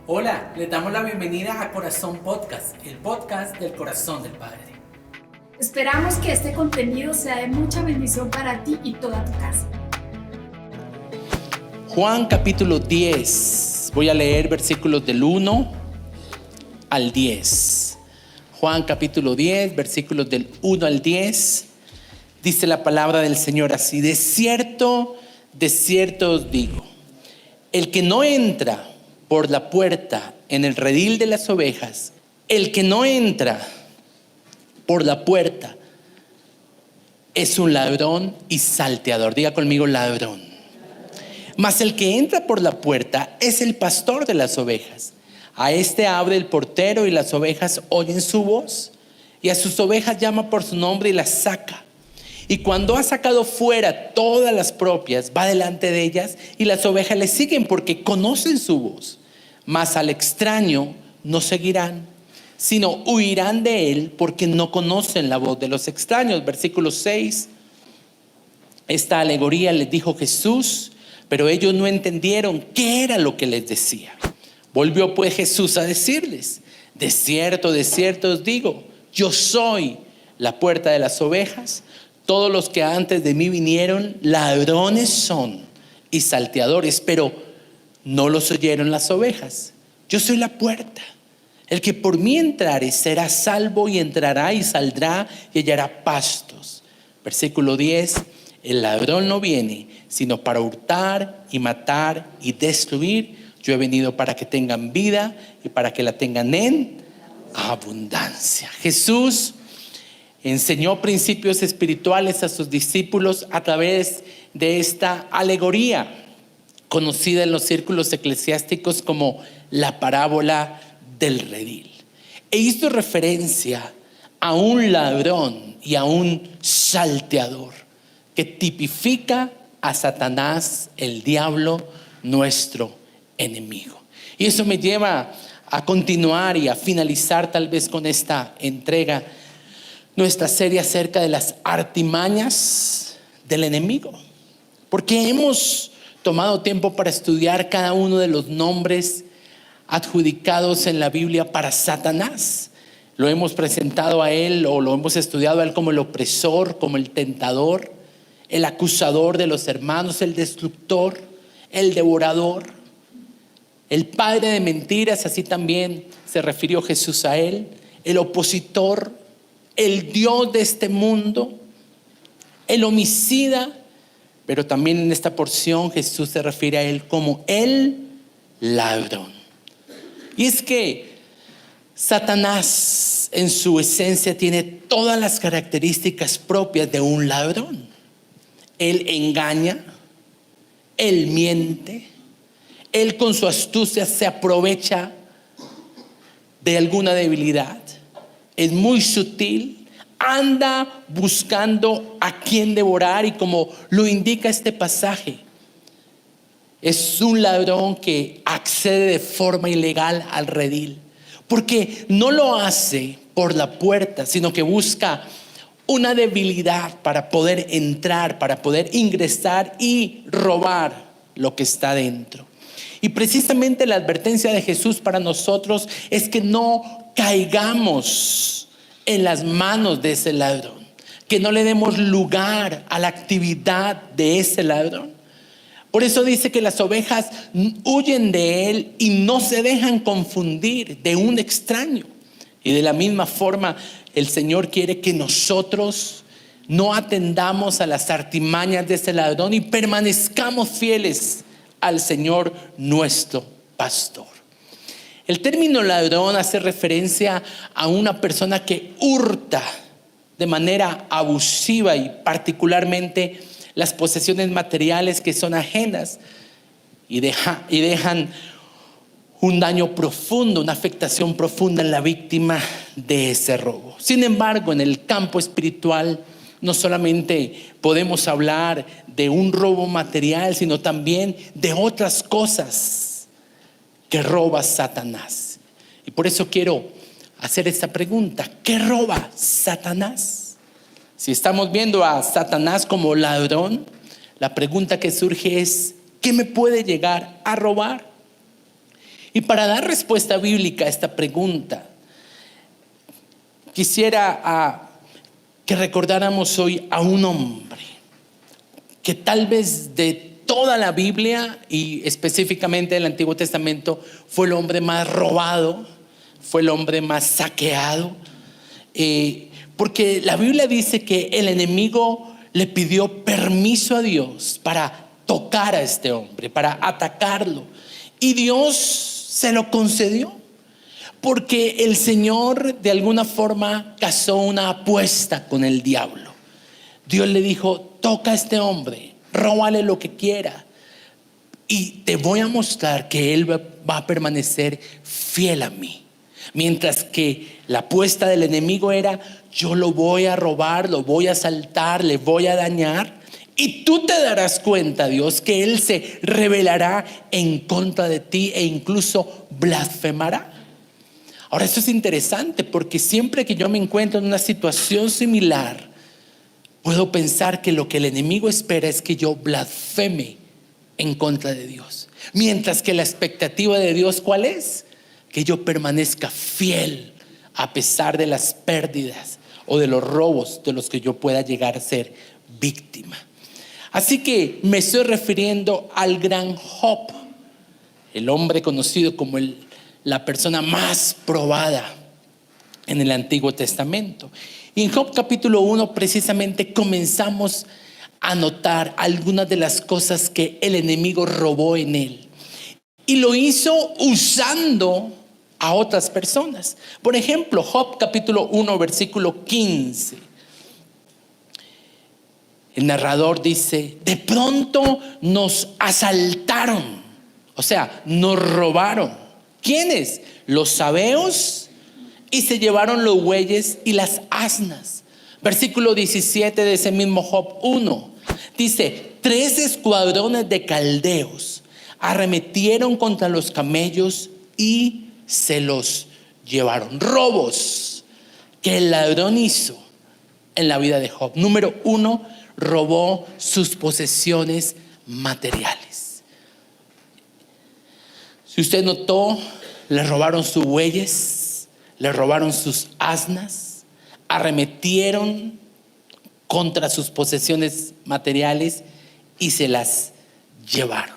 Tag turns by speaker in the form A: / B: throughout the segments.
A: Hola, les damos la bienvenida a Corazón Podcast, el podcast del corazón del Padre.
B: Esperamos que este contenido sea de mucha bendición para ti y toda tu casa.
A: Juan capítulo 10, voy a leer versículos del 1 al 10. Juan capítulo 10, versículos del 1 al 10. Dice la palabra del Señor así: de cierto os digo, el que no entra por la puerta en el redil de las ovejas, el que no entra por la puerta es un ladrón y salteador. Diga conmigo: ladrón. Mas el que entra por la puerta es el pastor de las ovejas. A este abre el portero y las ovejas oyen su voz, y a sus ovejas llama por su nombre y las saca. Y cuando ha sacado fuera todas las propias, va delante de ellas, y las ovejas le siguen porque conocen su voz. Mas al extraño no seguirán, sino huirán de él porque no conocen la voz de los extraños. Versículo 6. Esta alegoría les dijo Jesús, pero ellos no entendieron qué era lo que les decía. Volvió pues Jesús a decirles: de cierto os digo, yo soy la puerta de las ovejas. Todos los que antes de mí vinieron, ladrones son y salteadores, pero no los oyeron las ovejas. Yo soy la puerta. El que por mí entrare será salvo, y entrará y saldrá y hallará pastos. Versículo 10. El ladrón no viene sino para hurtar y matar y destruir. Yo he venido para que tengan vida y para que la tengan en abundancia. Jesús enseñó principios espirituales a sus discípulos a través de esta alegoría, conocida en los círculos eclesiásticos como la parábola del redil. E hizo referencia a un ladrón y a un salteador que tipifica a Satanás, el diablo, nuestro enemigo. Y eso me lleva a continuar y a finalizar tal vez con esta entrega nuestra serie acerca de las artimañas del enemigo, porque hemos tomado tiempo para estudiar cada uno de los nombres adjudicados en la Biblia para Satanás. Lo hemos presentado a él, o lo hemos estudiado a él, como el opresor, como el tentador, el acusador de los hermanos, el destructor, el devorador, el padre de mentiras. Así también se refirió Jesús a él, el opositor, el Dios de este mundo, el homicida. Pero también en esta porción Jesús se refiere a él como el ladrón. Y es que Satanás en su esencia tiene todas las características propias de un ladrón. Él engaña, él miente, él con su astucia se aprovecha de alguna debilidad. Es muy sutil, anda buscando a quien devorar, y como lo indica este pasaje, es un ladrón que accede de forma ilegal al redil, porque no lo hace por la puerta, sino que busca una debilidad para poder entrar, para poder ingresar y robar lo que está dentro. Y precisamente la advertencia de Jesús para nosotros es que no caigamos en las manos de ese ladrón, que no le demos lugar a la actividad de ese ladrón. Por eso dice que las ovejas huyen de él y no se dejan confundir de un extraño. Y de la misma forma, el Señor quiere que nosotros no atendamos a las artimañas de ese ladrón y permanezcamos fieles al Señor nuestro pastor. El término ladrón hace referencia a una persona que hurta de manera abusiva, y particularmente las posesiones materiales que son ajenas, y dejan un daño profundo, una afectación profunda en la víctima de ese robo. Sin embargo, en el campo espiritual no solamente podemos hablar de un robo material, sino también de otras cosas que roba Satanás. Y por eso quiero hacer esta pregunta: ¿qué roba Satanás? Si estamos viendo a Satanás como ladrón, la pregunta que surge es: ¿qué me puede llegar a robar? Y para dar respuesta bíblica a esta pregunta, quisiera que recordáramos hoy a un hombre que tal vez de toda la Biblia y específicamente del Antiguo Testamento fue el hombre más robado, fue el hombre más saqueado, porque la Biblia dice que el enemigo le pidió permiso a Dios para tocar a este hombre, para atacarlo, y Dios se lo concedió, porque el Señor de alguna forma casó una apuesta con el diablo. Dios le dijo: toca a este hombre, róbale lo que quiera, y te voy a mostrar que él va a permanecer fiel a mí. Mientras que la apuesta del enemigo era: yo lo voy a robar, lo voy a asaltar, le voy a dañar, y tú te darás cuenta, Dios, que él se rebelará en contra de ti e incluso blasfemará. Ahora, esto es interesante, porque siempre que yo me encuentro en una situación similar, puedo pensar que lo que el enemigo espera es que yo blasfeme en contra de Dios, mientras que la expectativa de Dios, ¿cuál es? Que yo permanezca fiel a pesar de las pérdidas o de los robos de los que yo pueda llegar a ser víctima. Así que me estoy refiriendo al gran Job, el hombre conocido como la persona más probada en el Antiguo Testamento. Y en Job capítulo 1 precisamente comenzamos a notar algunas de las cosas que el enemigo robó en él, y lo hizo usando a otras personas. Por ejemplo, Job capítulo 1 versículo 15. El narrador dice: de pronto nos asaltaron, o sea, nos robaron. ¿Quiénes? Los sabeos, y se llevaron los bueyes y las asnas. Versículo 17 de ese mismo Job 1 dice: 3 escuadrones de caldeos arremetieron contra los camellos y se los llevaron. Robos que el ladrón hizo en la vida de Job. Número 1, robó sus posesiones materiales. Si usted notó, le robaron sus bueyes, le robaron sus asnas, arremetieron contra sus posesiones materiales y se las llevaron.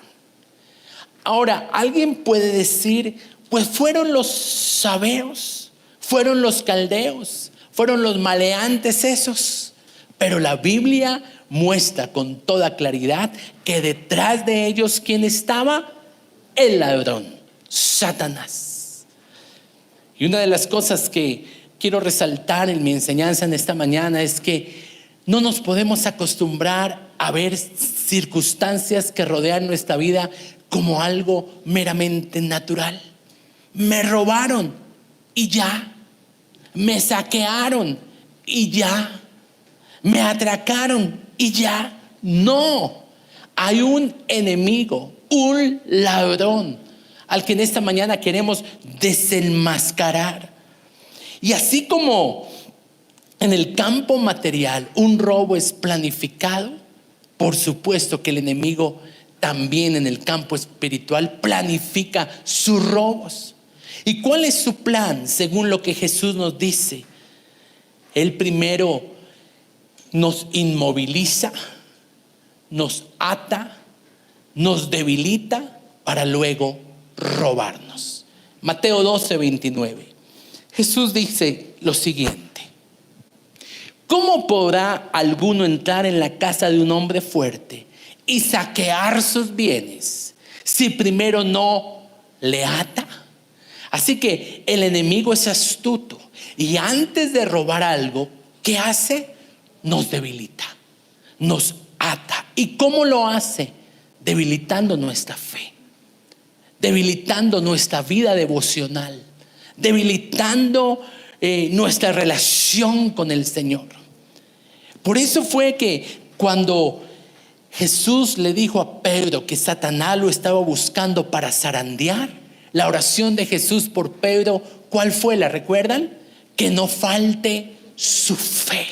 A: Ahora, alguien puede decir: pues fueron los sabeos, fueron los caldeos, fueron los maleantes esos. Pero la Biblia muestra con toda claridad que detrás de ellos, ¿quién estaba? El ladrón, Satanás. Y una de las cosas que quiero resaltar en mi enseñanza en esta mañana es que no nos podemos acostumbrar a ver circunstancias que rodean nuestra vida como algo meramente natural. Me robaron y ya, me saquearon y ya, me atracaron y ya. No, hay un enemigo, un ladrón, al que en esta mañana queremos desenmascarar. Y así como en el campo material un robo es planificado, por supuesto que el enemigo también en el campo espiritual planifica sus robos. ¿Y cuál es su plan? Según lo que Jesús nos dice, Él primero nos inmoviliza, nos ata, nos debilita para luego robarnos. Mateo 12:29. Jesús dice lo siguiente: ¿cómo podrá alguno entrar en la casa de un hombre fuerte y saquear sus bienes si primero no le ata? Así que el enemigo es astuto, y antes de robar algo, ¿qué hace? Nos debilita, nos ata. ¿Y cómo lo hace? Debilitando nuestra fe, debilitando nuestra vida devocional, debilitando nuestra relación con el Señor. Por eso fue que cuando Jesús le dijo a Pedro que Satanás lo estaba buscando para zarandear, la oración de Jesús por Pedro, ¿cuál fue? ¿La recuerdan? Que no falte su fe.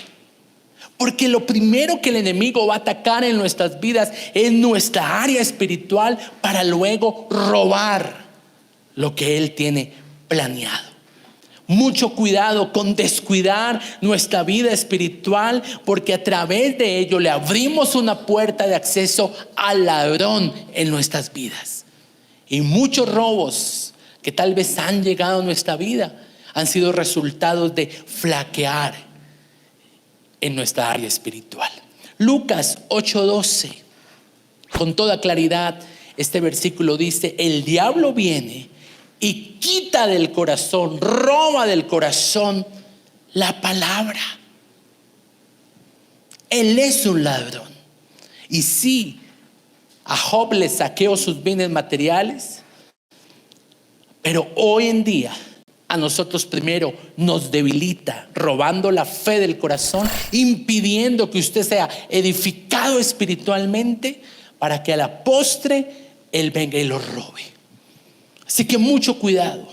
A: Porque lo primero que el enemigo va a atacar en nuestras vidas es nuestra área espiritual para luego robar lo que Él tiene planeado. Mucho cuidado con descuidar nuestra vida espiritual, porque a través de ello le abrimos una puerta de acceso al ladrón en nuestras vidas. Y muchos robos que tal vez han llegado a nuestra vida han sido resultados de flaquear en nuestra área espiritual. Lucas 8:12, con toda claridad, este versículo dice: el diablo viene y quita del corazón, roba del corazón la palabra. Él es un ladrón. Y sí, a Job le saqueó sus bienes materiales, pero hoy en día a nosotros primero nos debilita, robando la fe del corazón, impidiendo que usted sea edificado espiritualmente, para que a la postre Él venga y lo robe. Así que mucho cuidado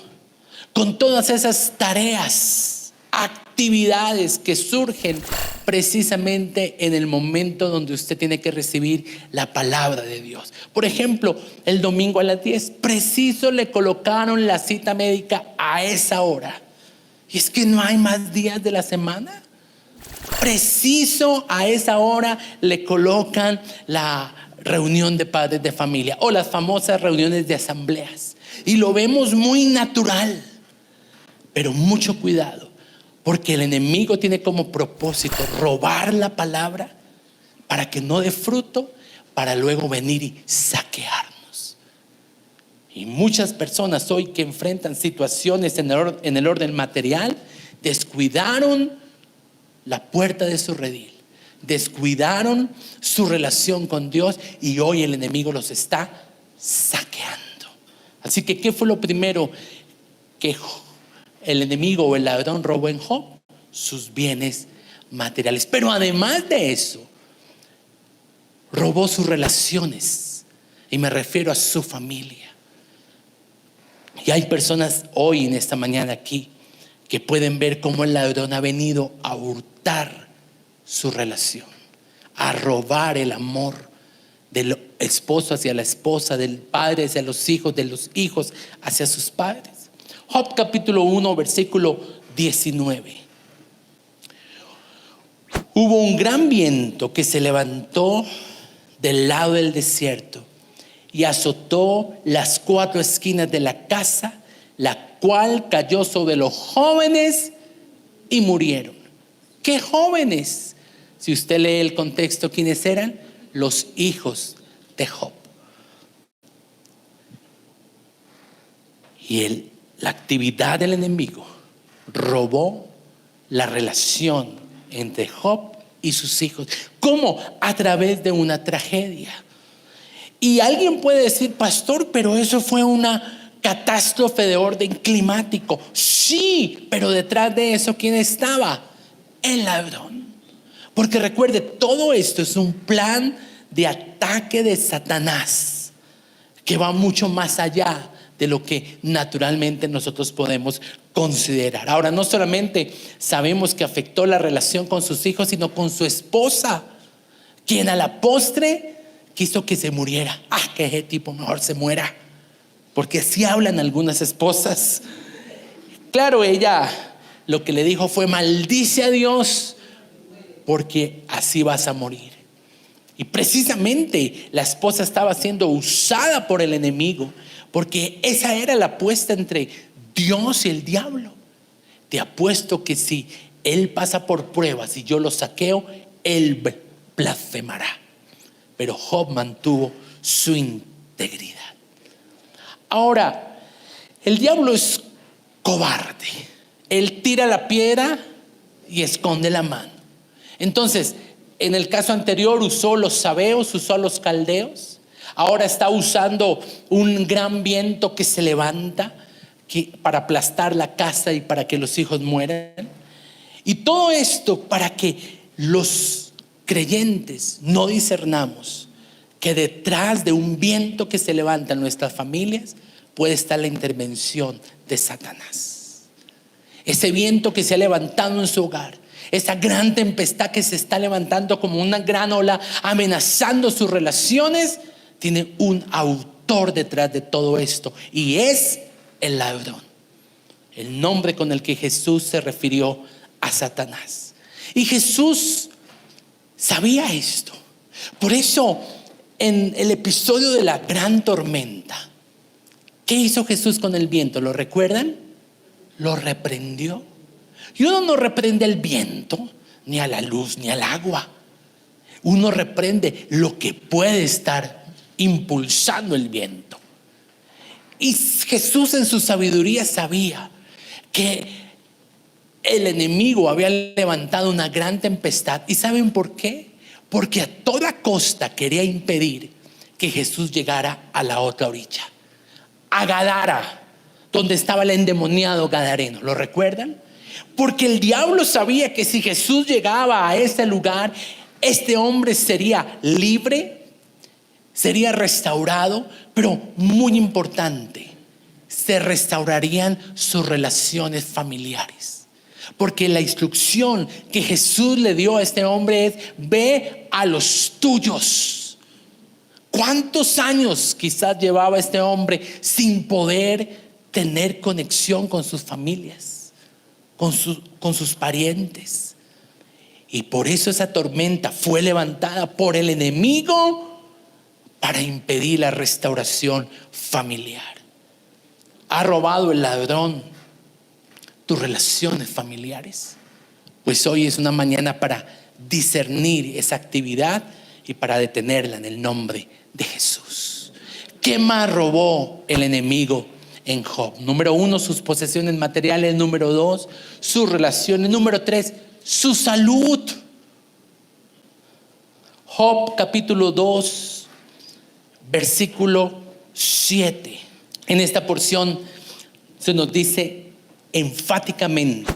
A: con todas esas tareas, actividades que surgen precisamente en el momento donde usted tiene que recibir la palabra de Dios. Por ejemplo, el domingo a las 10, preciso le colocaron la cita médica a esa hora. Y es que no hay más días de la semana. Preciso a esa hora le colocan la reunión de padres de familia o las famosas reuniones de asambleas. Y lo vemos muy natural, pero mucho cuidado, porque el enemigo tiene como propósito robar la palabra para que no dé fruto, para luego venir y saquearnos. Y muchas personas hoy que enfrentan situaciones en el orden material, descuidaron la puerta de su redil, descuidaron su relación con Dios, y hoy el enemigo los está saqueando. Así que, ¿qué fue lo primero que el enemigo o el ladrón robó en Job? Sus bienes materiales. Pero además de eso, robó sus relaciones, y me refiero a su familia. Y hay personas hoy en esta mañana aquí que pueden ver cómo el ladrón ha venido a hurtar su relación, a robar el amor del esposo hacia la esposa, del padre hacia los hijos, de los hijos hacia sus padres. Job capítulo 1 versículo 19. Hubo un gran viento que se levantó del lado del desierto y azotó las 4 esquinas de la casa, la cual cayó sobre los jóvenes y murieron. ¿Qué jóvenes? Si usted lee el contexto, ¿quiénes eran? Los hijos de Job. Y la actividad del enemigo robó la relación entre Job y sus hijos. ¿Cómo? A través de una tragedia. Y alguien puede decir: pastor, pero eso fue una catástrofe de orden climático. Sí, pero detrás de eso, ¿quién estaba? El ladrón. Porque recuerde, todo esto es un plan de ataque de Satanás que va mucho más allá de lo que naturalmente nosotros podemos considerar. Ahora, no solamente sabemos que afectó la relación con sus hijos, sino con su esposa, quien a la postre quiso que se muriera. Que ese tipo mejor se muera, porque así hablan algunas esposas. Claro, ella lo que le dijo fue: maldice a Dios, porque así vas a morir. Y precisamente la esposa estaba siendo usada por el enemigo, porque esa era la apuesta entre Dios y el diablo. Te apuesto que si él pasa por pruebas y yo lo saqueo, él blasfemará. Pero Job mantuvo su integridad. Ahora, el diablo es cobarde. Él tira la piedra y esconde la mano. Entonces, en el caso anterior usó los sabeos, usó a los caldeos. Ahora está usando un gran viento que se levanta para aplastar la casa y para que los hijos mueran. Y todo esto para que los creyentes no discernamos que detrás de un viento que se levanta en nuestras familias puede estar la intervención de Satanás. Ese viento que se ha levantado en su hogar, esa gran tempestad que se está levantando como una gran ola amenazando sus relaciones, tiene un autor detrás de todo esto, y es el ladrón. El nombre con el que Jesús se refirió a Satanás. Y Jesús sabía esto. Por eso, en el episodio de la gran tormenta, ¿qué hizo Jesús con el viento? ¿Lo recuerdan? Lo reprendió. Y uno no reprende el viento, ni a la luz, ni al agua. Uno reprende lo que puede estar impulsando el viento. Y Jesús en su sabiduría sabía que el enemigo había levantado una gran tempestad. ¿Y saben por qué? Porque a toda costa quería impedir que Jesús llegara a la otra orilla, a Gadara, donde estaba el endemoniado gadareno. ¿Lo recuerdan? Porque el diablo sabía que si Jesús llegaba a ese lugar, este hombre sería libre, sería restaurado, pero muy importante, se restaurarían sus relaciones familiares. Porque la instrucción que Jesús le dio a este hombre es: ve a los tuyos. ¿Cuántos años quizás llevaba este hombre sin poder tener conexión con sus familias, con sus parientes? Y por eso esa tormenta fue levantada por el enemigo para impedir la restauración familiar. ¿Ha robado el ladrón tus relaciones familiares? Pues hoy es una mañana para discernir esa actividad y para detenerla en el nombre de Jesús. ¿Qué más robó el enemigo en Job? Número 1, sus posesiones materiales. Número 2, sus relaciones. Número 3, su salud. Job capítulo 2, versículo 7. En esta porción se nos dice enfáticamente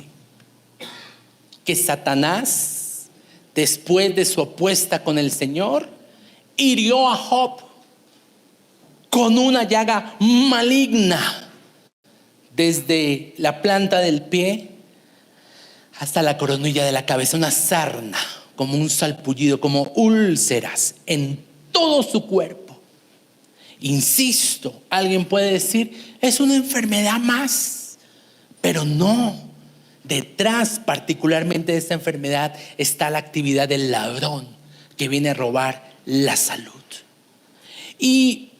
A: que Satanás, después de su apuesta con el Señor, hirió a Job con una llaga maligna desde la planta del pie hasta la coronilla de la cabeza, una sarna, como un salpullido, como úlceras en todo su cuerpo. Insisto, alguien puede decir, es una enfermedad más, pero no. Detrás particularmente de esta enfermedad está la actividad del ladrón que viene a robar la salud. Y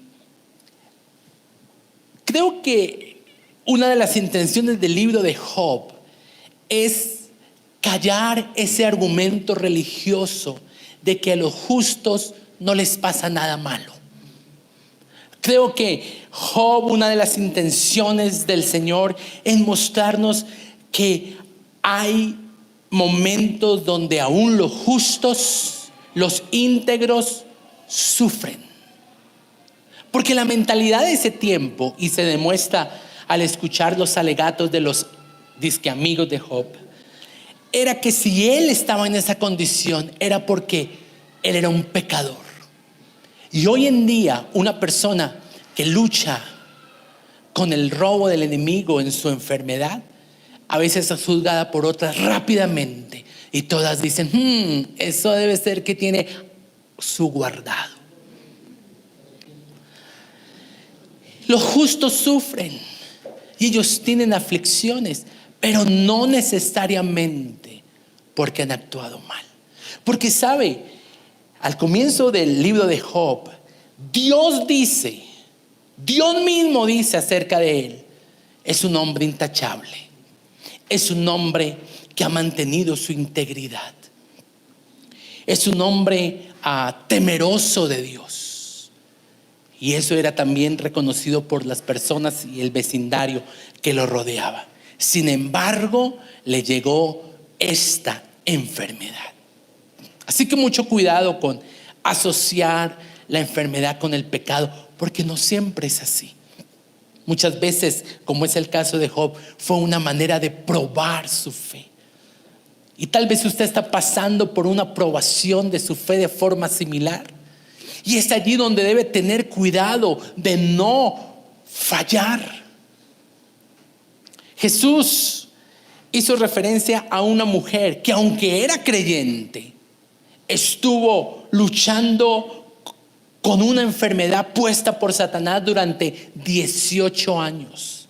A: creo que una de las intenciones del libro de Job es callar ese argumento religioso de que a los justos no les pasa nada malo. Creo que Job, una de las intenciones del Señor es mostrarnos que hay momentos donde aún los justos, los íntegros, sufren. Porque la mentalidad de ese tiempo, y se demuestra al escuchar los alegatos de los disque amigos de Job, era que si él estaba en esa condición era porque él era un pecador. Y hoy en día una persona que lucha con el robo del enemigo en su enfermedad, a veces es juzgada por otras rápidamente, y todas dicen, eso debe ser que tiene su guardado. Los justos sufren y ellos tienen aflicciones, pero no necesariamente porque han actuado mal. Porque sabe, al comienzo del libro de Job, Dios mismo dice acerca de él: es un hombre intachable, es un hombre que ha mantenido su integridad, es un hombre temeroso de Dios. Y eso era también reconocido por las personas y el vecindario que lo rodeaba. Sin embargo, le llegó esta enfermedad. Así que mucho cuidado con asociar la enfermedad con el pecado, porque no siempre es así. Muchas veces, como es el caso de Job, fue una manera de probar su fe. Y tal vez usted está pasando por una probación de su fe de forma similar. Y es allí donde debe tener cuidado de no fallar. Jesús hizo referencia a una mujer que, aunque era creyente, estuvo luchando con una enfermedad puesta por Satanás durante 18 años.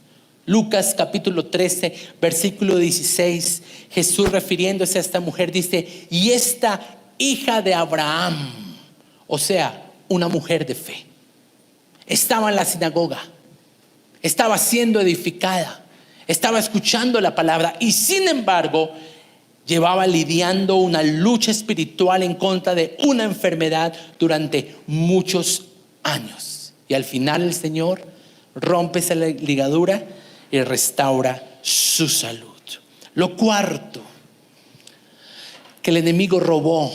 A: Lucas capítulo 13, versículo 16, Jesús refiriéndose a esta mujer dice: y esta hija de Abraham, o sea, una mujer de fe, estaba en la sinagoga, estaba siendo edificada, estaba escuchando la palabra y sin embargo llevaba lidiando una lucha espiritual en contra de una enfermedad durante muchos años. Y al final el Señor rompe esa ligadura y restaura su salud. Lo cuarto que el enemigo robó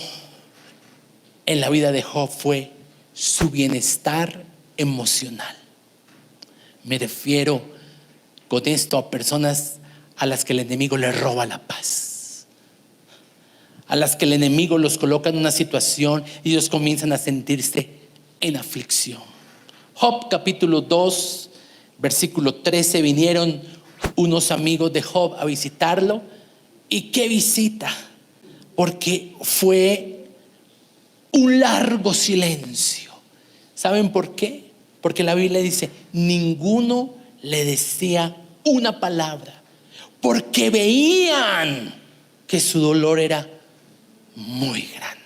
A: en la vida de Job fue su bienestar emocional. Me refiero con esto a personas a las que el enemigo les roba la paz, a las que el enemigo los coloca en una situación y ellos comienzan a sentirse en aflicción. Job capítulo 2, versículo 13, vinieron unos amigos de Job a visitarlo. ¿Y qué visita? Porque fue un largo silencio. ¿Saben por qué? Porque la Biblia dice: ninguno le decía una palabra, porque veían que su dolor era muy grande.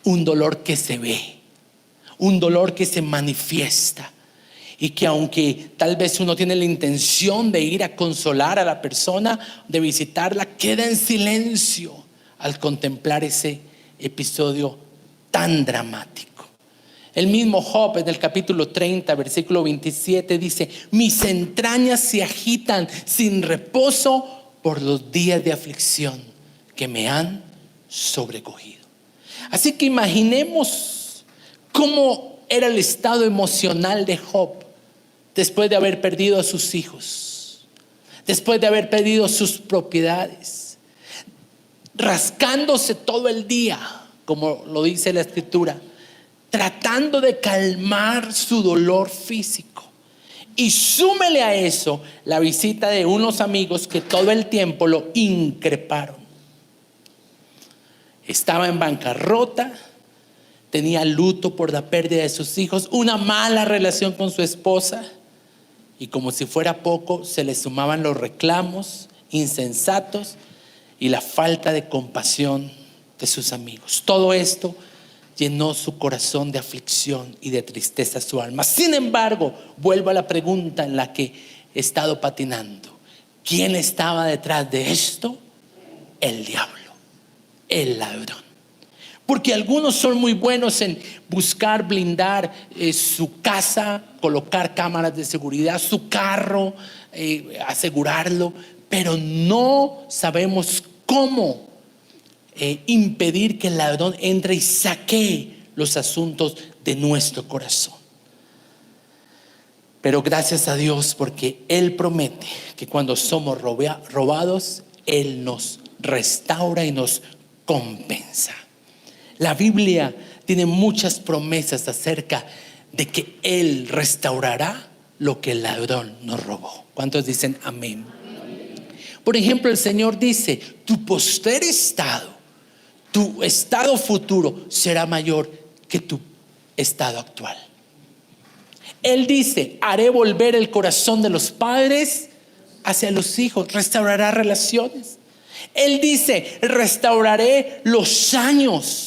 A: Un dolor que se ve, un dolor que se manifiesta, y que aunque tal vez uno tiene la intención de ir a consolar a la persona, de visitarla, queda en silencio al contemplar ese episodio tan dramático. El mismo Job en el capítulo 30, versículo 27 dice: mis entrañas se agitan sin reposo por los días de aflicción que me han sobrecogido. Así que imaginemos cómo era el estado emocional de Job después de haber perdido a sus hijos, después de haber perdido sus propiedades, rascándose todo el día, como lo dice la escritura, tratando de calmar su dolor físico. Y súmele a eso la visita de unos amigos que todo el tiempo lo increparon. Estaba en bancarrota, tenía luto por la pérdida de sus hijos, una mala relación con su esposa, y como si fuera poco se le sumaban los reclamos insensatos y la falta de compasión de sus amigos. Todo esto llenó su corazón de aflicción y de tristeza a su alma. Sin embargo, vuelvo a la pregunta en la que he estado patinando: ¿quién estaba detrás de esto? El diablo, el ladrón. Porque algunos son muy buenos en buscar blindar su casa, colocar cámaras de seguridad, su carro, asegurarlo, pero no sabemos cómo impedir que el ladrón entre y saquee los asuntos de nuestro corazón. Pero gracias a Dios, porque Él promete que cuando somos robados, Él nos restaura y nos compensa. La Biblia tiene muchas promesas acerca de que Él restaurará lo que el ladrón nos robó. ¿Cuántos dicen amén? Por ejemplo, el Señor dice: tu postrer estado, tu estado futuro será mayor que tu estado actual. Él dice: haré volver el corazón de los padres hacia los hijos, restaurará relaciones. Él dice: restauraré los años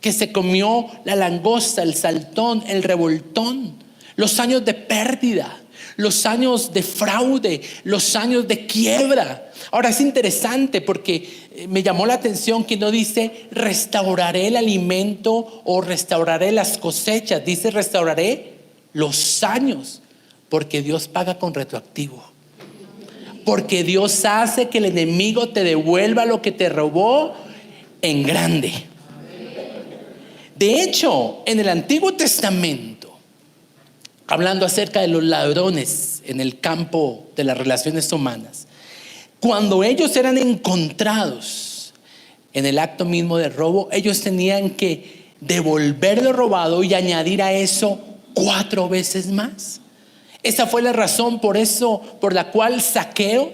A: que se comió la langosta, el saltón, el revoltón, los años de pérdida, los años de fraude, los años de quiebra. Ahora es interesante porque me llamó la atención que no dice restauraré el alimento o restauraré las cosechas, dice restauraré los años, porque Dios paga con retroactivo, porque Dios hace que el enemigo te devuelva lo que te robó en grande. De hecho, en el Antiguo Testamento, hablando acerca de los ladrones en el campo de las relaciones humanas, cuando ellos eran encontrados en el acto mismo de robo, ellos tenían que devolver lo robado y añadir a eso 4 veces más. Esa fue la razón por la cual Zaqueo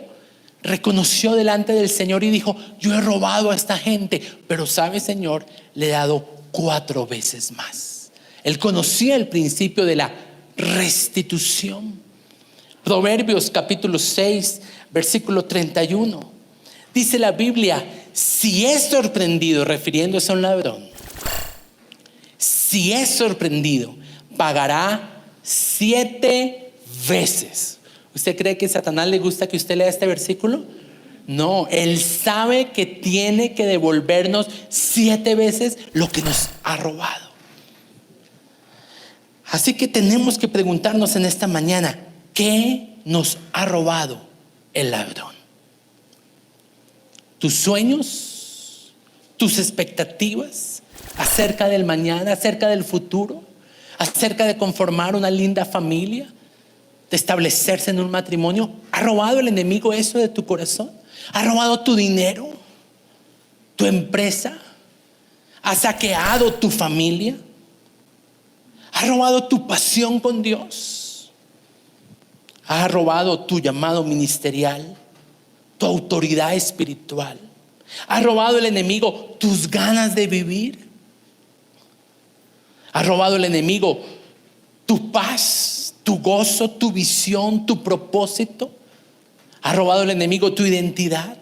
A: reconoció delante del Señor y dijo: yo he robado a esta gente, pero sabe, Señor, le he dado 4 veces más. Él conocía el principio de la restitución. Proverbios capítulo 6, versículo 31. Dice la Biblia: si es sorprendido, refiriéndose a un ladrón, si es sorprendido, pagará 7 veces. ¿Usted cree que a Satanás le gusta que usted lea este versículo? No, él sabe que tiene que devolvernos 7 veces lo que nos ha robado. Así que tenemos que preguntarnos en esta mañana: ¿qué nos ha robado el ladrón? ¿Tus sueños? ¿Tus expectativas acerca del mañana, acerca del futuro, acerca de conformar una linda familia, de establecerse en un matrimonio? ¿Ha robado el enemigo eso de tu corazón? ¿Ha robado tu dinero, tu empresa? ¿Ha saqueado tu familia? ¿Ha robado tu pasión con Dios? ¿Ha robado tu llamado ministerial, tu autoridad espiritual? ¿Ha robado el enemigo tus ganas de vivir? ¿Ha robado el enemigo tu paz, tu gozo, tu visión, tu propósito? ¿Ha robado el enemigo tu identidad?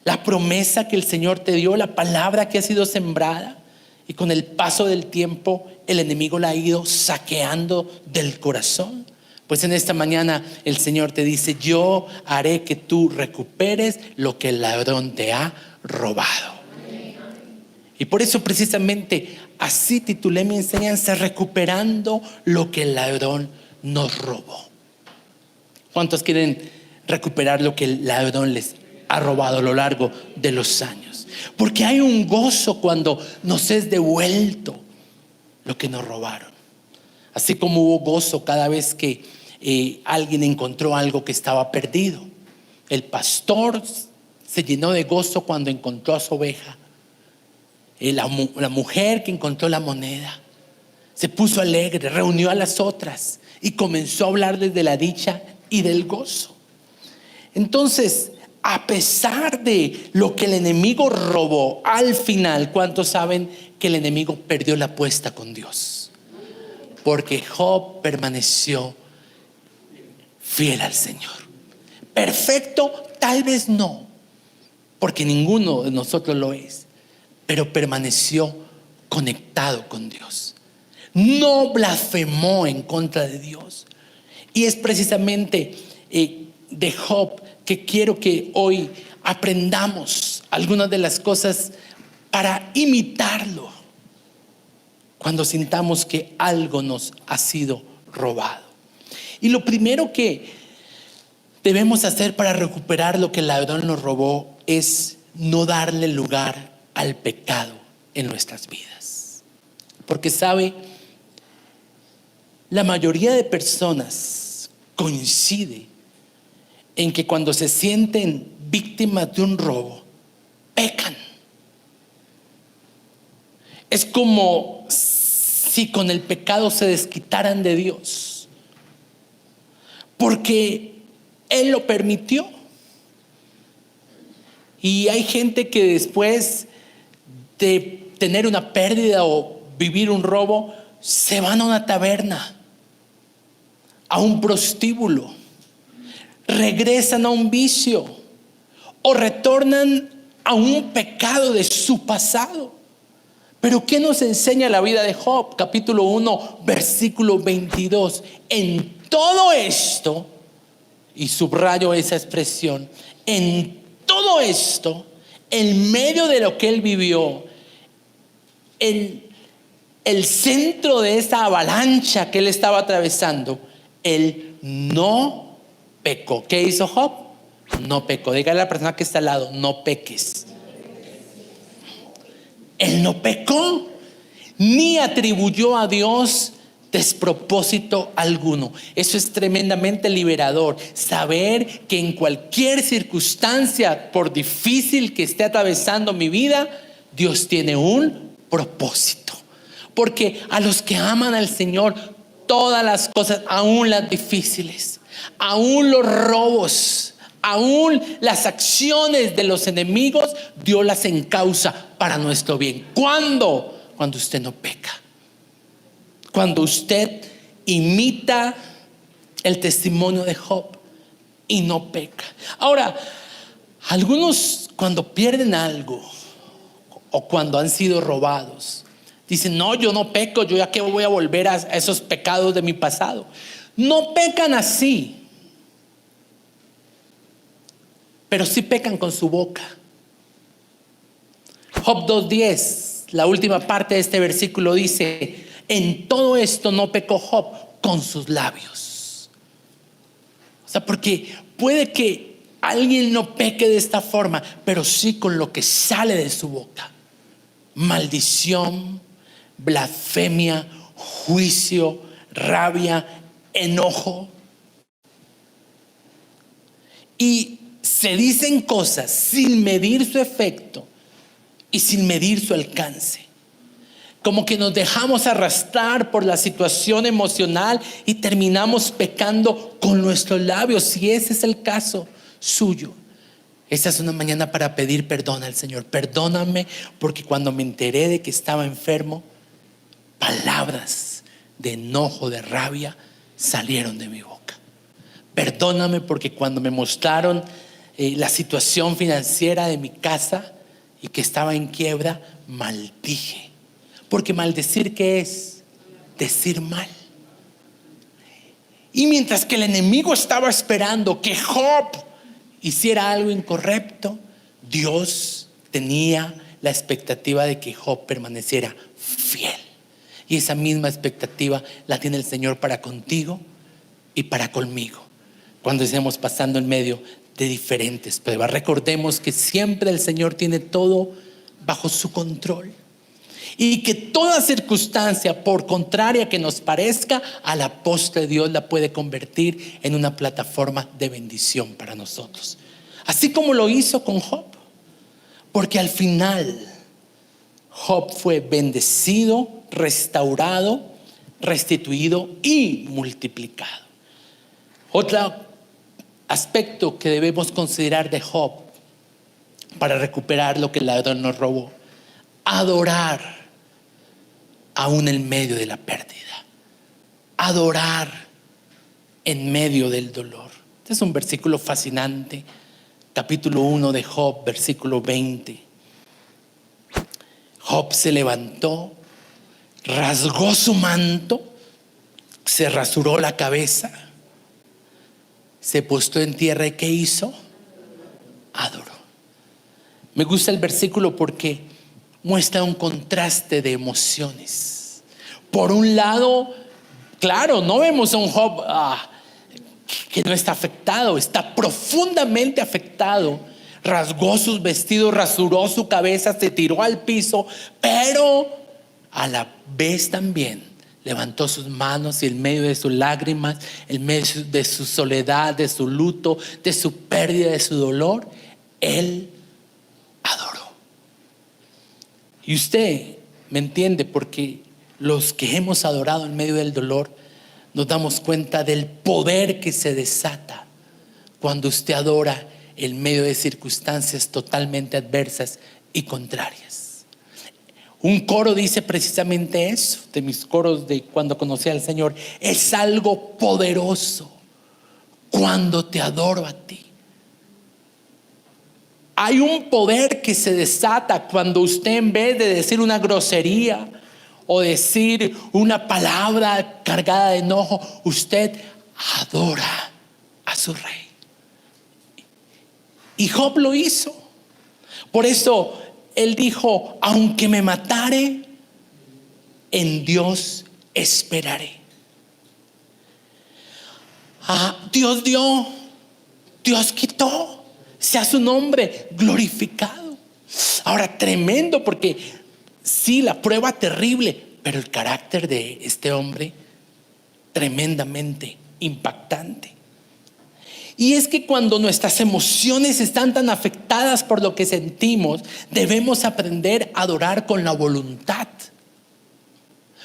A: La promesa que el Señor te dio, la palabra que ha sido sembrada, y con el paso del tiempo el enemigo la ha ido saqueando del corazón. Pues en esta mañana el Señor te dice: yo haré que tú recuperes lo que el ladrón te ha robado. Y por eso precisamente así titulé mi enseñanza: recuperando lo que el ladrón nos robó. ¿Cuántos quieren recuperar lo que el ladrón les ha robado a lo largo de los años? Porque hay un gozo cuando nos es devuelto lo que nos robaron. Así como hubo gozo cada vez que alguien encontró algo que estaba perdido. El pastor se llenó de gozo cuando encontró a su oveja. La mujer que encontró la moneda se puso alegre, reunió a las otras y comenzó a hablarles de la dicha y del gozo. Entonces, a pesar de lo que el enemigo robó, al final, ¿cuántos saben que el enemigo perdió la apuesta con Dios? Porque Job permaneció fiel al Señor. Perfecto, tal vez no, porque ninguno de nosotros lo es, pero permaneció conectado con Dios. No blasfemó en contra de Dios. Y es precisamente de Job que quiero que hoy aprendamos algunas de las cosas para imitarlo cuando sintamos que algo nos ha sido robado. Y lo primero que debemos hacer para recuperar lo que el ladrón nos robó es no darle lugar al pecado en nuestras vidas. Porque sabe, la mayoría de personas coincide en que cuando se sienten víctimas de un robo, pecan. Es como si con el pecado se desquitaran de Dios, porque Él lo permitió. Y hay gente que después de tener una pérdida o vivir un robo, se van a una taberna, a un prostíbulo, regresan a un vicio o retornan a un pecado de su pasado. Pero ¿qué nos enseña la vida de Job? Capítulo 1, versículo 22. En todo esto, y subrayo esa expresión, en todo esto, en medio de lo que él vivió, en el centro de esa avalancha que él estaba atravesando, él no pecó. ¿Qué hizo Job? No pecó. Dígale a la persona que está al lado: no peques. Él no pecó, ni atribuyó a Dios despropósito alguno. Eso es tremendamente liberador, saber que en cualquier circunstancia, por difícil que esté atravesando mi vida, Dios tiene un propósito. Porque a los que aman al Señor, todas las cosas, aún las difíciles, aún los robos, aún las acciones de los enemigos, Dios las encausa para nuestro bien. ¿Cuándo? Cuando usted no peca. Cuando usted imita el testimonio de Job y no peca. Ahora, algunos cuando pierden algo o cuando han sido robados, dicen, no, yo no peco, yo ya que voy a volver a esos pecados de mi pasado. No pecan así, pero sí pecan con su boca. Job 2:10, la última parte de este versículo dice, en todo esto no pecó Job con sus labios. O sea, porque puede que alguien no peque de esta forma, pero sí con lo que sale de su boca. Maldición, blasfemia, juicio, rabia, enojo. Y se dicen cosas sin medir su efecto y sin medir su alcance. Como que nos dejamos arrastrar por la situación emocional y terminamos pecando con nuestros labios. Si ese es el caso suyo, esta es una mañana para pedir perdón al Señor. Perdóname porque cuando me enteré de que estaba enfermo, palabras de enojo, de rabia salieron de mi boca. Perdóname porque cuando me mostraron la situación financiera de mi casa y que estaba en quiebra, maldije. Porque maldecir, ¿qué es? Decir mal. Y mientras que el enemigo estaba esperando que Job hiciera algo incorrecto, Dios tenía la expectativa de que Job permaneciera fiel. Y esa misma expectativa la tiene el Señor para contigo y para conmigo, cuando estemos pasando en medio de diferentes pruebas. Recordemos que siempre el Señor tiene todo bajo su control. Y que toda circunstancia, por contraria que nos parezca, a la postre Dios la puede convertir en una plataforma de bendición para nosotros. Así como lo hizo con Job. Porque al final Job fue bendecido, restaurado, restituido y multiplicado. Otro aspecto que debemos considerar de Job para recuperar lo que el ladrón nos robó: adorar aún en medio de la pérdida, adorar en medio del dolor. Este es un versículo fascinante, capítulo 1 de Job, versículo 20. Job se levantó, rasgó su manto, se rasuró la cabeza, se postó en tierra y ¿qué hizo? Adoró. Me gusta el versículo porque muestra un contraste de emociones. Por un lado, claro, no vemos a un Job que no está afectado, está profundamente afectado. Rasgó sus vestidos, rasuró su cabeza, se tiró al piso, pero a la vez también levantó sus manos y en medio de sus lágrimas, en medio de su soledad, de su luto, de su pérdida, de su dolor, él adoró. Y usted me entiende, porque los que hemos adorado en medio del dolor nos damos cuenta del poder que se desata cuando usted adora en medio de circunstancias totalmente adversas y contrarias. Un coro dice precisamente eso, de mis coros de cuando conocí al Señor: es algo poderoso cuando te adoro a ti. Hay un poder que se desata cuando usted, en vez de decir una grosería o decir una palabra cargada de enojo, usted adora a su rey. Y Job lo hizo. Por eso él dijo: aunque me matare, en Dios esperaré. Dios dio, Dios quitó. Sea su nombre glorificado. Ahora, tremendo, porque sí, la prueba terrible, pero el carácter de este hombre tremendamente impactante. Y es que cuando nuestras emociones están tan afectadas por lo que sentimos, debemos aprender a adorar con la voluntad.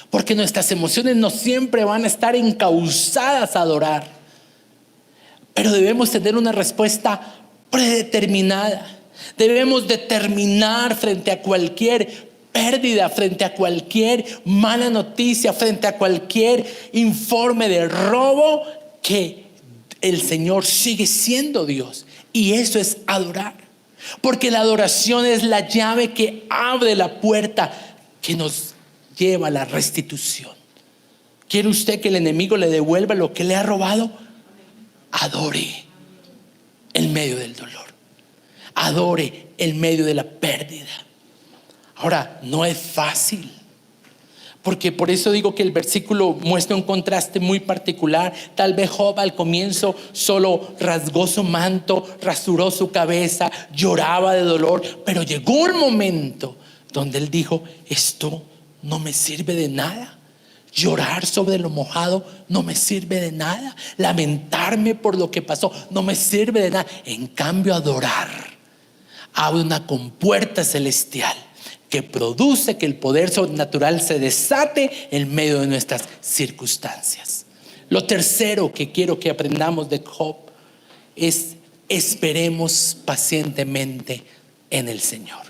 A: Porque nuestras emociones no siempre van a estar encausadas a adorar, pero debemos tener una respuesta predeterminada. Debemos determinar frente a cualquier pérdida, frente a cualquier mala noticia, frente a cualquier informe de robo, que el Señor sigue siendo Dios. Y eso es adorar. Porque la adoración es la llave que abre la puerta que nos lleva a la restitución. ¿Quiere usted que el enemigo le devuelva lo que le ha robado? Adore en medio del dolor. Adore en medio de la pérdida. Ahora, no es fácil. Porque por eso digo que el versículo muestra un contraste muy particular. Tal vez Job al comienzo solo rasgó su manto, rasuró su cabeza, lloraba de dolor. Pero llegó un momento donde él dijo: esto no me sirve de nada. Llorar sobre lo mojado no me sirve de nada. Lamentarme por lo que pasó no me sirve de nada. En cambio, adorar abre una compuerta celestial que produce que el poder sobrenatural se desate en medio de nuestras circunstancias. Lo tercero que quiero que aprendamos de Job es: esperemos pacientemente en el Señor.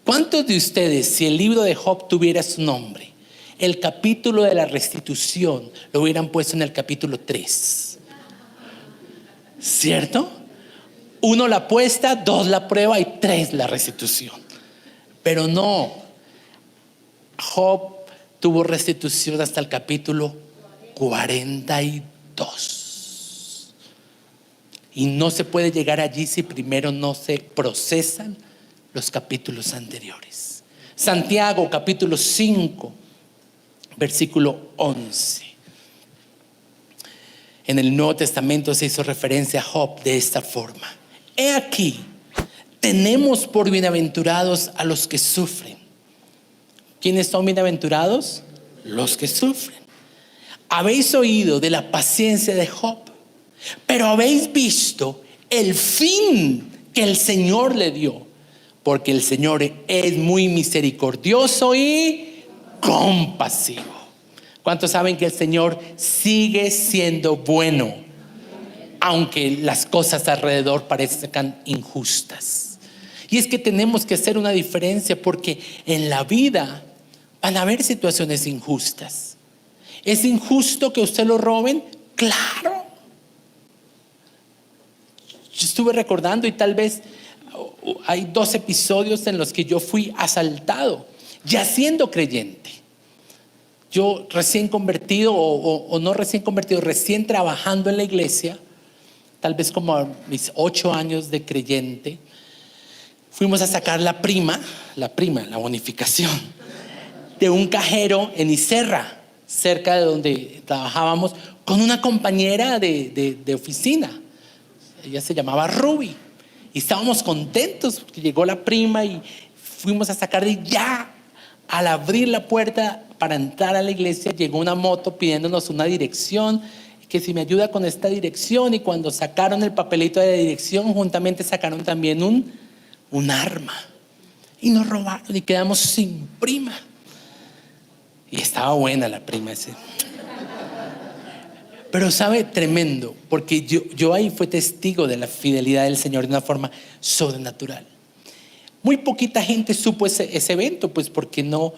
A: ¿Cuántos de ustedes, si el libro de Job tuviera su nombre, el capítulo de la restitución lo hubieran puesto en el capítulo 3? ¿Cierto? 1 la apuesta, 2 la prueba y 3 la restitución. Pero no, Job tuvo restitución hasta el capítulo 42. Y no se puede llegar allí si primero no se procesan los capítulos anteriores. Santiago capítulo 5, versículo 11. En el Nuevo Testamento se hizo referencia a Job de esta forma: he aquí, tenemos por bienaventurados a los que sufren. ¿Quiénes son bienaventurados? Los que sufren. Habéis oído de la paciencia de Job, pero habéis visto el fin que el Señor le dio, porque el Señor es muy misericordioso y compasivo. ¿Cuántos saben que el Señor sigue siendo bueno, aunque las cosas alrededor parezcan injustas? Y es que tenemos que hacer una diferencia, porque en la vida van a haber situaciones injustas. ¿Es injusto que usted lo roben? Claro. Yo estuve recordando, y tal vez hay 2 episodios en los que yo fui asaltado, ya siendo creyente. Yo recién convertido, o no recién convertido, recién trabajando en la iglesia, tal vez como a mis 8 años de creyente. Fuimos a sacar la bonificación de un cajero en Iserra, cerca de donde trabajábamos, con una compañera de oficina. Ella se llamaba Ruby. Y estábamos contentos porque llegó la prima y fuimos a sacar. Y ya al abrir la puerta para entrar a la iglesia, llegó una moto pidiéndonos una dirección, que si me ayuda con esta dirección. Y cuando sacaron el papelito de la dirección, juntamente sacaron también un arma, y nos robaron y quedamos sin prima. Y estaba buena la prima ese. Pero sabe, tremendo, porque yo ahí fui testigo de la fidelidad del Señor de una forma sobrenatural. Muy poquita gente supo ese evento, pues porque no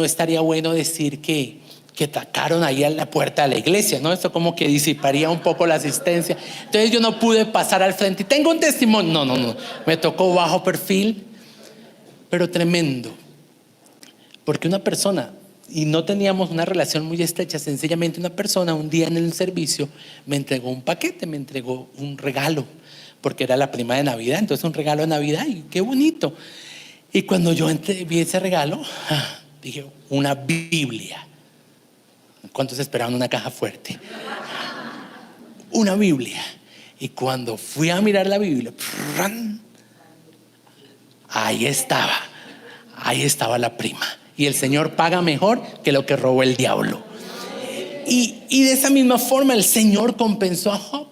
A: estaría bueno decir que atacaron ahí a la puerta de la iglesia, ¿no? Esto como que disiparía un poco la asistencia. Entonces yo no pude pasar al frente y tengo un testimonio. No. Me tocó bajo perfil, pero tremendo. Porque una persona, y no teníamos una relación muy estrecha, sencillamente una persona un día en el servicio me entregó un paquete, me entregó un regalo, porque era la prima de Navidad, entonces un regalo de Navidad, y qué bonito. Y cuando yo vi ese regalo, dije: una Biblia. ¿Cuántos esperaban una caja fuerte? Una Biblia. Y cuando fui a mirar la Biblia, ahí estaba la prima. Y el Señor paga mejor que lo que robó el diablo. Y de esa misma forma el Señor compensó a Job.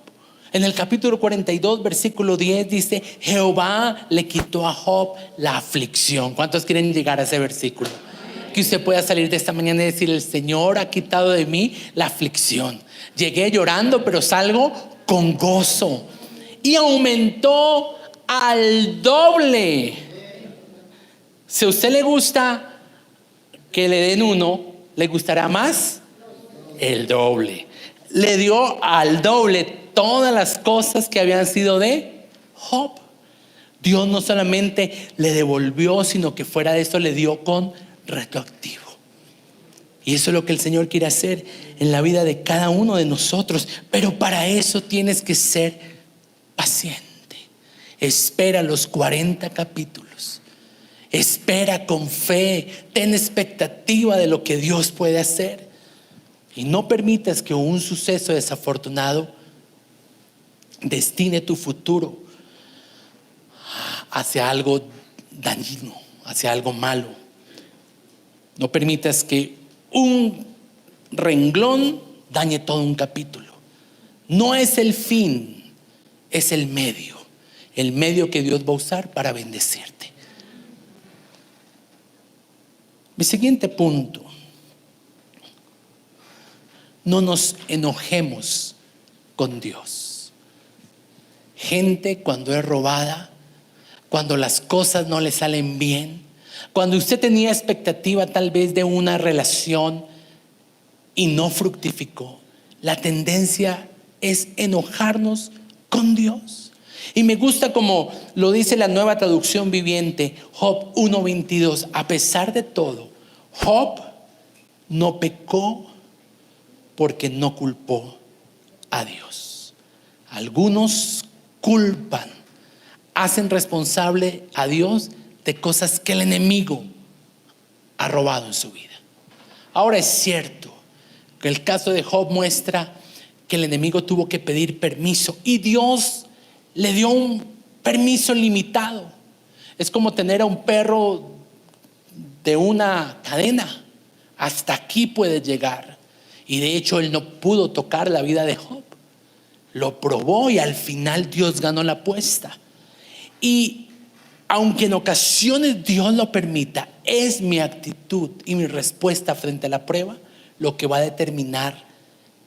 A: En el capítulo 42, versículo 10 dice: Jehová le quitó a Job la aflicción. ¿Cuántos quieren llegar a ese versículo? Que usted pueda salir de esta mañana y decir: el Señor ha quitado de mí la aflicción. Llegué llorando, pero salgo con gozo. Y aumentó al doble. Si a usted le gusta que le den 1, ¿le gustará más? El doble. le dio al doble todas las cosas que habían sido de Job. Dios no solamente le devolvió, sino que fuera de eso le dio con retroactivo. Y eso es lo que el Señor quiere hacer en la vida de cada uno de nosotros. Pero para eso tienes que ser paciente. Espera los 40 capítulos. Espera con fe. Ten expectativa de lo que Dios puede hacer. Y no permitas que un suceso desafortunado destine tu futuro hacia algo dañino, hacia algo malo. No permitas que un renglón dañe todo un capítulo. No es el fin, es el medio que Dios va a usar para bendecirte. Mi siguiente punto: no nos enojemos con Dios. Gente cuando es robada, cuando las cosas no le salen bien, cuando usted tenía expectativa tal vez de una relación y no fructificó, la tendencia es enojarnos con Dios. Y me gusta como lo dice la Nueva Traducción Viviente, Job 1:22. A pesar de todo, Job no pecó porque no culpó a Dios. Algunos culpan, hacen responsable a Dios de cosas que el enemigo ha robado en su vida. Ahora es cierto que el caso de Job muestra que el enemigo tuvo que pedir permiso y Dios le dio un permiso limitado. Es como tener a un perro de una cadena. Hasta aquí puede llegar. Y de hecho él no pudo tocar la vida de Job. Lo probó y al final Dios ganó la apuesta. Y aunque en ocasiones Dios lo permita, es mi actitud y mi respuesta frente a la prueba lo que va a determinar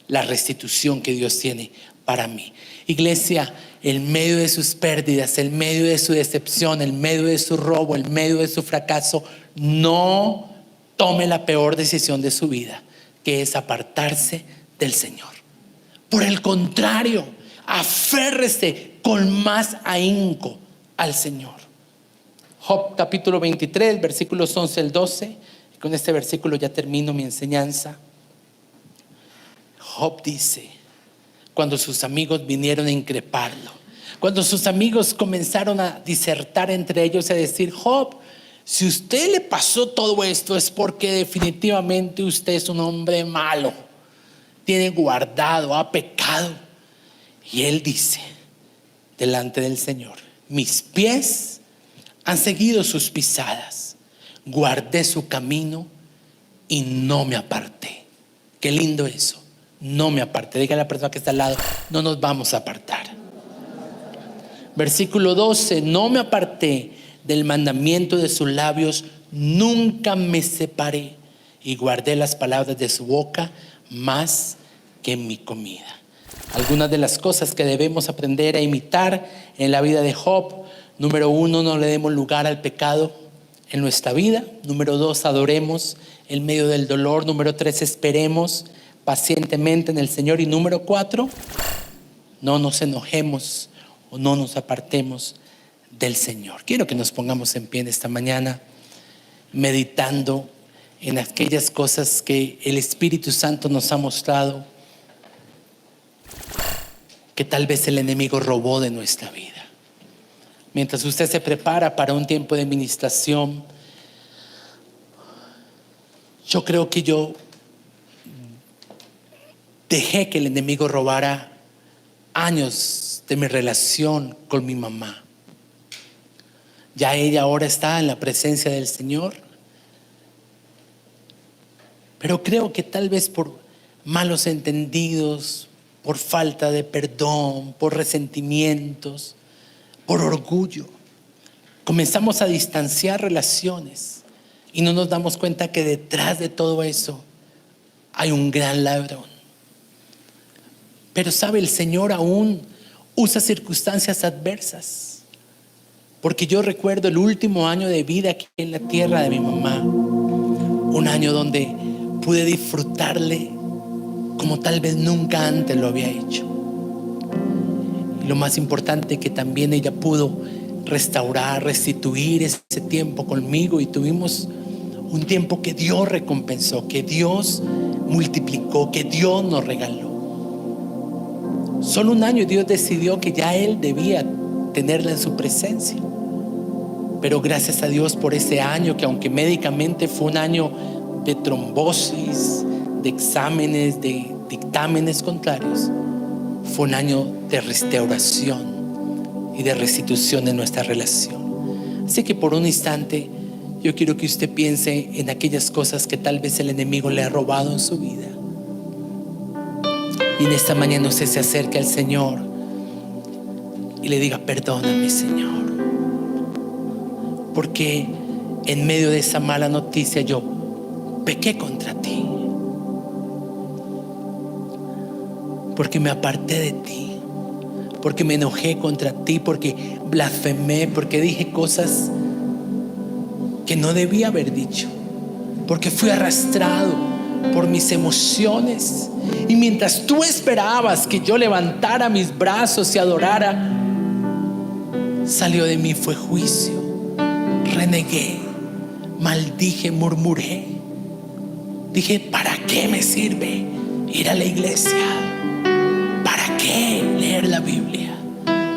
A: la restitución que Dios tiene para mí. Iglesia, en medio de sus pérdidas, en medio de su decepción, en medio de su robo, en medio de su fracaso, no tome la peor decisión de su vida, que es apartarse del Señor. Por el contrario, aférrese con más ahínco al Señor. Job capítulo 23, versículos 11 al 12. Con este versículo ya termino mi enseñanza. Job dice, cuando sus amigos vinieron a increparlo, cuando sus amigos comenzaron a disertar entre ellos, a decir: Job, si usted le pasó todo esto es porque definitivamente usted es un hombre malo, tiene guardado, ha pecado. Y él dice delante del Señor: mis pies han seguido sus pisadas, guardé su camino y no me aparté. Qué lindo eso, no me aparté. Dígale a la persona que está al lado: no nos vamos a apartar. Versículo 12: no me aparté del mandamiento de sus labios, nunca me separé, y guardé las palabras de su boca más que mi comida. Algunas de las cosas que debemos aprender a imitar en la vida de Job: número 1, no le demos lugar al pecado en nuestra vida. Número 2, adoremos en medio del dolor. Número 3, esperemos pacientemente en el Señor. Y número 4, no nos enojemos o no nos apartemos del Señor. Quiero que nos pongamos en pie en esta mañana, meditando en aquellas cosas que el Espíritu Santo nos ha mostrado, que tal vez el enemigo robó de nuestra vida. Mientras usted se prepara para un tiempo de ministración, yo creo que yo dejé que el enemigo robara años de mi relación con mi mamá. Ya ella ahora está en la presencia del Señor, pero creo que tal vez por malos entendidos, por falta de perdón, por resentimientos, por orgullo, comenzamos a distanciar relaciones y no nos damos cuenta que detrás de todo eso hay un gran ladrón. Pero sabe, el Señor aún usa circunstancias adversas, porque yo recuerdo el último año de vida aquí en la tierra de mi mamá, un año donde pude disfrutarle como tal vez nunca antes lo había hecho. Y lo más importante, que también ella pudo restaurar, restituir ese tiempo conmigo, y tuvimos un tiempo que Dios recompensó, que Dios multiplicó, que Dios nos regaló. Solo un año Dios decidió que ya Él debía tenerla en su presencia. Pero gracias a Dios por ese año, que aunque médicamente fue un año de trombosis, de exámenes, de dictámenes contrarios, fue un año de restauración y de restitución en nuestra relación. Así que por un instante yo quiero que usted piense en aquellas cosas que tal vez el enemigo le ha robado en su vida. Y en esta mañana usted se acerque al Señor y le diga: perdóname, Señor, porque en medio de esa mala noticia yo pequé contra ti, porque me aparté de ti, porque me enojé contra ti, porque blasfemé, porque dije cosas que no debía haber dicho, porque fui arrastrado por mis emociones. Y mientras tú esperabas que yo levantara mis brazos y adorara, salió de mí fue juicio. Renegué, maldije, murmuré. Dije: ¿para qué me sirve ir a la iglesia? ¿Para qué leer la Biblia?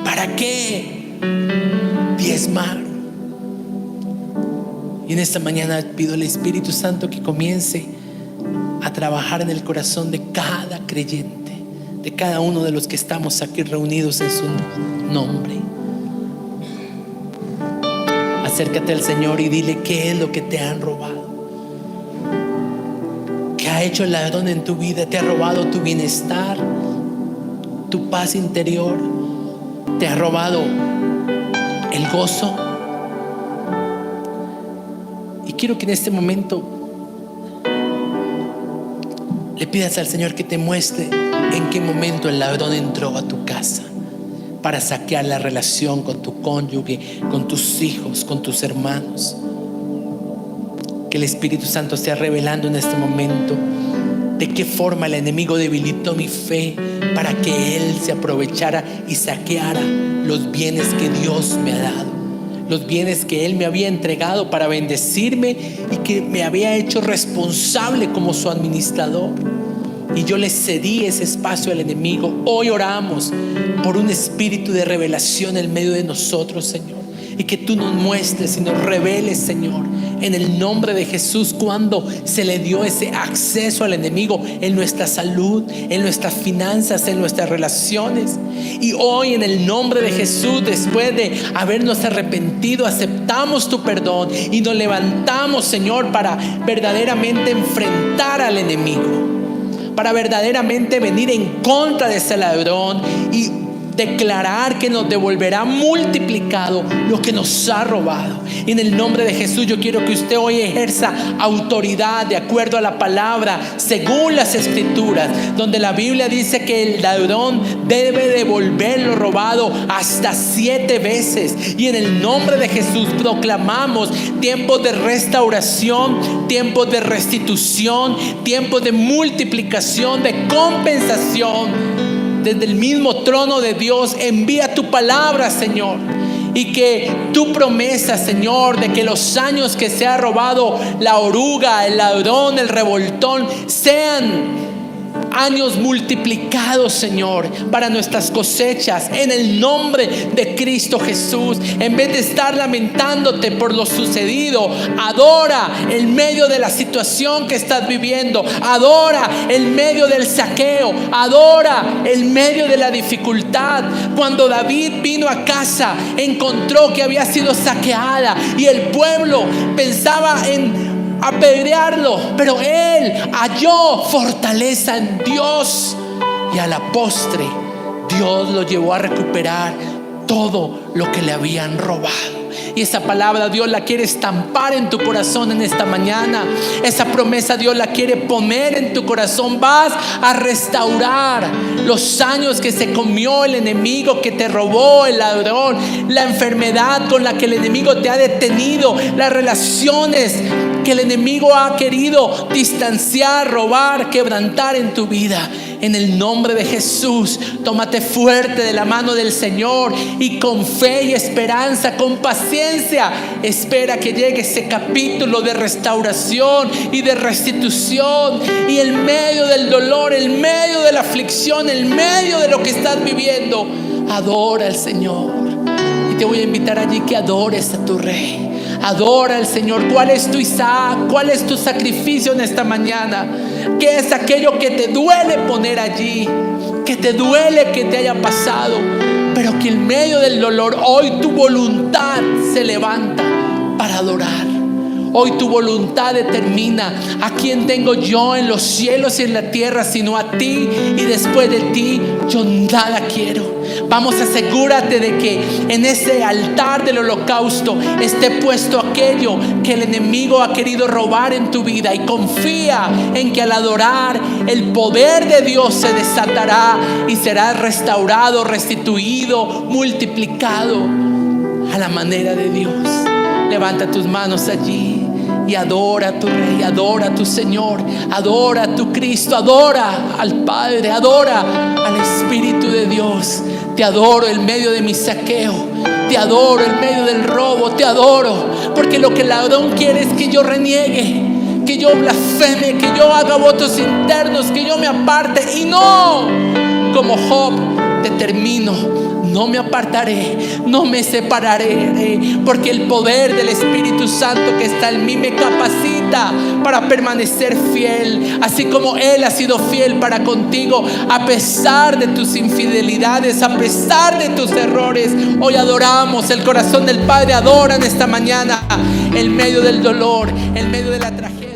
A: ¿Para qué diezmar? Y en esta mañana pido al Espíritu Santo que comience a trabajar en el corazón de cada creyente, de cada uno de los que estamos aquí reunidos en su nombre. Acércate al Señor y dile: ¿qué es lo que te han robado? ¿Qué ha hecho el ladrón en tu vida? ¿Te ha robado tu bienestar, tu paz interior? ¿Te ha robado el gozo? Y quiero que en este momento le pidas al Señor que te muestre en qué momento el ladrón entró a tu casa para saquear la relación con tu cónyuge, con tus hijos, con tus hermanos. Que el Espíritu Santo esté revelando en este momento de qué forma el enemigo debilitó mi fe para que él se aprovechara y saqueara los bienes que Dios me ha dado, los bienes que Él me había entregado para bendecirme y que me había hecho responsable como su administrador. Y yo le cedí ese espacio al enemigo. Hoy oramos por un espíritu de revelación en medio de nosotros, Señor, y que tú nos muestres y nos reveles, Señor, en el nombre de Jesús, cuando se le dio ese acceso al enemigo en nuestra salud, en nuestras finanzas, en nuestras relaciones. Y hoy, en el nombre de Jesús, después de habernos arrepentido, aceptamos tu perdón y nos levantamos, Señor, para verdaderamente enfrentar al enemigo, para verdaderamente venir en contra de ese ladrón y declarar que nos devolverá multiplicado lo que nos ha robado. Y en el nombre de Jesús yo quiero que usted hoy ejerza autoridad de acuerdo a la palabra, según las Escrituras, donde la Biblia dice que el ladrón debe devolver lo robado hasta 7 veces. Y en el nombre de Jesús proclamamos tiempos de restauración, tiempos de restitución, tiempos de multiplicación, de compensación. Desde el mismo trono de Dios envía tu palabra, Señor, y que tu promesa, Señor, de que los años que se ha robado la oruga, el ladrón, el revoltón, sean años multiplicados, Señor, para nuestras cosechas, en el nombre de Cristo Jesús. En vez de estar lamentándote por lo sucedido, adora en medio de la situación que estás viviendo, adora en medio del saqueo, adora en medio de la dificultad. Cuando David vino a casa, encontró que había sido saqueada y el pueblo pensaba en apedrearlo, pero él halló fortaleza en Dios, y a la postre Dios lo llevó a recuperar todo lo que le habían robado. Y esa palabra Dios la quiere estampar en tu corazón en esta mañana. Esa promesa Dios la quiere poner en tu corazón. Vas a restaurar los años que se comió el enemigo, que te robó el ladrón, la enfermedad con la que el enemigo te ha detenido, las relaciones que el enemigo ha querido distanciar, robar, quebrantar en tu vida. En el nombre de Jesús, tómate fuerte de la mano del Señor y con fe y esperanza, con paciencia, espera que llegue ese capítulo de restauración y de restitución. Y en medio del dolor, en medio de la aflicción, en medio de lo que estás viviendo, adora al Señor. Y te voy a invitar allí que adores a tu Rey. Adora al Señor. ¿Cuál es tu Isaac? ¿Cuál es tu sacrificio en esta mañana? ¿Qué es aquello que te duele poner allí? Que te duele que te haya pasado, pero que en medio del dolor hoy tu voluntad se levanta para adorar. Hoy tu voluntad determina a quién tengo yo en los cielos y en la tierra, sino a ti, y después de ti yo nada quiero. Vamos, asegúrate de que en ese altar del holocausto esté puesto aquello que el enemigo ha querido robar en tu vida, y confía en que al adorar el poder de Dios se desatará y será restaurado, restituido, multiplicado a la manera de Dios. Levanta tus manos allí y adora a tu Rey, adora a tu Señor, adora a tu Cristo, adora al Padre, adora al Espíritu de Dios. Te adoro en medio de mi saqueo, te adoro en medio del robo, te adoro porque lo que el ladrón quiere es que yo reniegue, que yo blasfeme, que yo haga votos internos, que yo me aparte. Y no, como Job, determino: no me apartaré, no me separaré, porque el poder del Espíritu Santo que está en mí me capacita para permanecer fiel, así como Él ha sido fiel para contigo, a pesar de tus infidelidades, a pesar de tus errores. Hoy adoramos, el corazón del Padre adora en esta mañana, en medio del dolor, en medio de la tragedia.